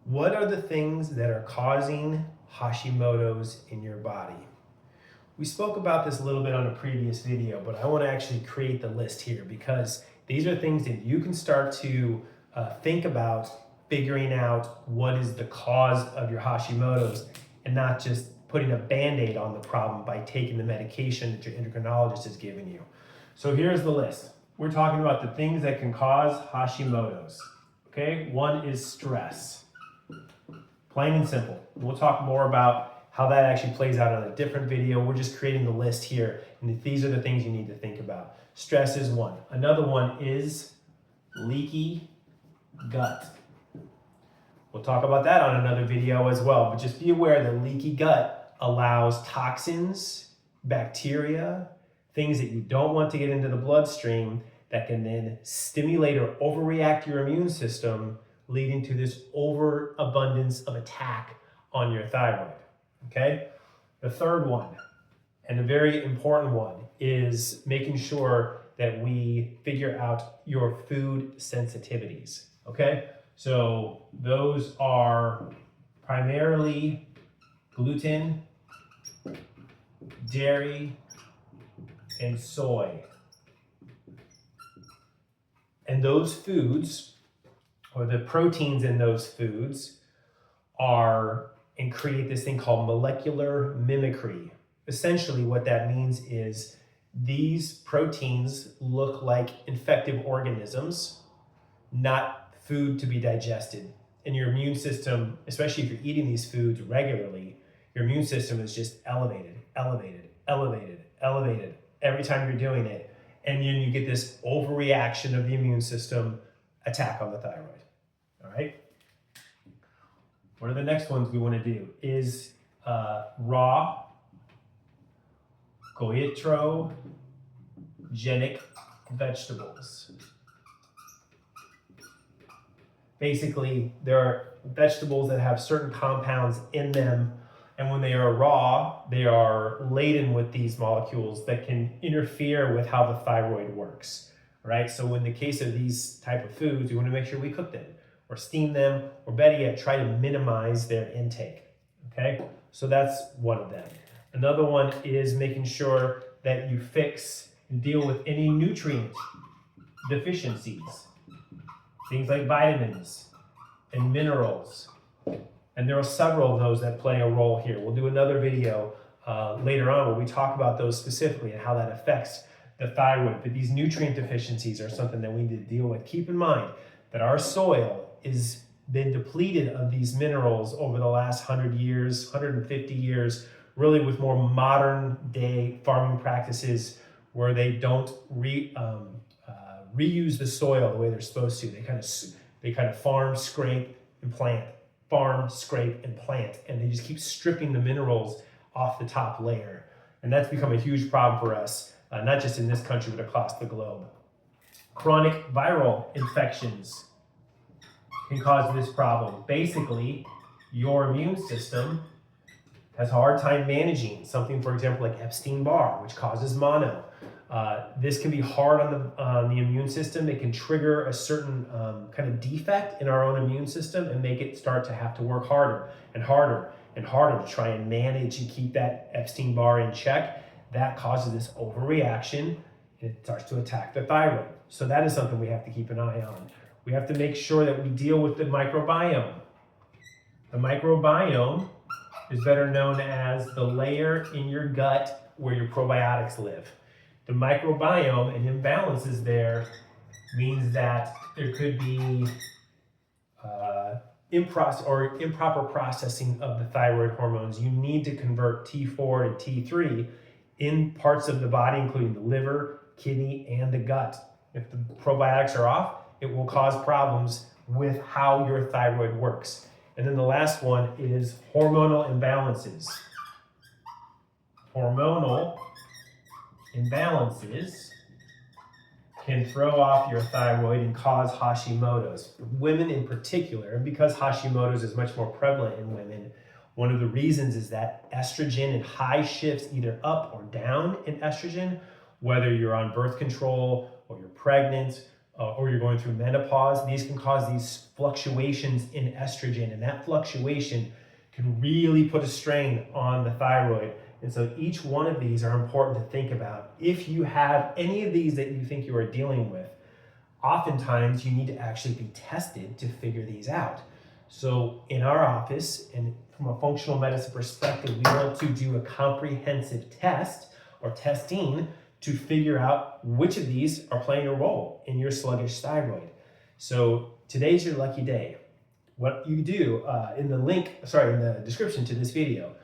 What are the things that are causing Hashimoto's in your body? We spoke about this a little bit on a previous video, but I want to actually create the list here because these are things that you can start to think about figuring out what is the cause of your Hashimoto's and not just putting a Band-Aid on the problem by taking the medication that your endocrinologist is giving you. So here's the list. We're talking about the things that can cause Hashimoto's. Okay, one is stress. Plain and simple. We'll talk more about how that actually plays out on a different video. We're just creating the list here, and these are the things you need to think about. Stress is one. Another one is leaky gut. We'll talk about that on another video as well, but just be aware that leaky gut allows toxins, bacteria, things that you don't want to get into the bloodstream that can then stimulate or overreact your immune system, leading to this overabundance of attack on your thyroid, okay? The third one, and a very important one, is making sure that we figure out your food sensitivities, okay? So those are primarily gluten, dairy, and soy. And those foods, or the proteins in those foods, are and create this thing called molecular mimicry. Essentially what that means is these proteins look like infective organisms, not food to be digested. And your immune system, especially if you're eating these foods regularly, your immune system is just elevated every time you're doing it. And then you get this overreaction of the immune system, attack on the thyroid. All right. What are the next ones we want to do? Is raw goitrogenic vegetables. Basically, there are vegetables that have certain compounds in them, and when they are raw, they are laden with these molecules that can interfere with how the thyroid works. All right. So in the case of these type of foods, we want to make sure we cook them, or steam them, or better yet, try to minimize their intake, okay? So that's one of them. Another one is making sure that you fix and deal with any nutrient deficiencies, things like vitamins and minerals. And there are several of those that play a role here. We'll do another video later on where we talk about those specifically and how that affects the thyroid. But these nutrient deficiencies are something that we need to deal with. Keep in mind that our soil has been depleted of these minerals over the last 100 years, 150 years, really with more modern day farming practices where they don't reuse the soil the way they're supposed to. They kind of farm, scrape, and plant, farm, scrape, and plant, and they just keep stripping the minerals off the top layer. And that's become a huge problem for us, not just in this country, but across the globe. Chronic viral infections can cause this problem. Basically, your immune system has a hard time managing something, for example, like Epstein-Barr, which causes mono. This can be hard on the immune system. It can trigger a certain kind of defect in our own immune system and make it start to have to work harder and harder and harder to try and manage and keep that Epstein-Barr in check. That causes this overreaction, and it starts to attack the thyroid. So that is something we have to keep an eye on. We have to make sure that we deal with the microbiome. The microbiome is better known as the layer in your gut where your probiotics live. The microbiome and imbalances there means that there could be improper processing of the thyroid hormones. You need to convert T4 and T3 in parts of the body, including the liver, kidney, and the gut. If the probiotics are off, it will cause problems with how your thyroid works. And then the last one is hormonal imbalances. Hormonal imbalances can throw off your thyroid and cause Hashimoto's. Women in particular, and because Hashimoto's is much more prevalent in women, one of the reasons is that estrogen and high shifts either up or down in estrogen, whether you're on birth control or you're pregnant or you're going through menopause, these can cause these fluctuations in estrogen, and that fluctuation can really put a strain on the thyroid. And so each one of these are important to think about. If you have any of these that you think you are dealing with, oftentimes you need to actually be tested to figure these out. So in our office, and from a functional medicine perspective, we want to do a comprehensive test or testing to figure out which of these are playing a role in your sluggish thyroid. So today's your lucky day. What you do in the description to this video,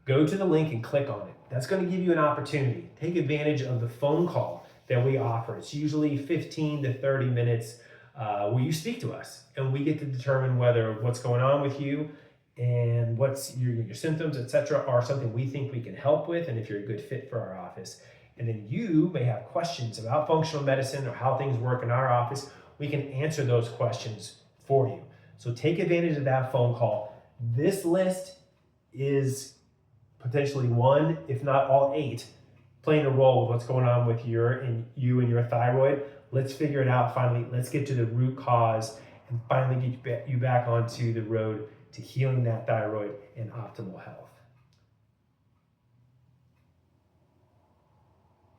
go to the link and click on it. That's going to give you an opportunity. Take advantage of the phone call that we offer. It's usually 15 to 30 minutes where you speak to us, and we get to determine whether what's going on with you and what's your symptoms, etc., are something we think we can help with, and if you're a good fit for our office. And then you may have questions about functional medicine or how things work in our office. We can answer those questions for you. So take advantage of that phone call. This list is potentially one, if not all 8, playing a role with what's going on with you and your thyroid. Let's figure it out finally. Let's get to the root cause and finally get you back onto the road to healing that thyroid and optimal health.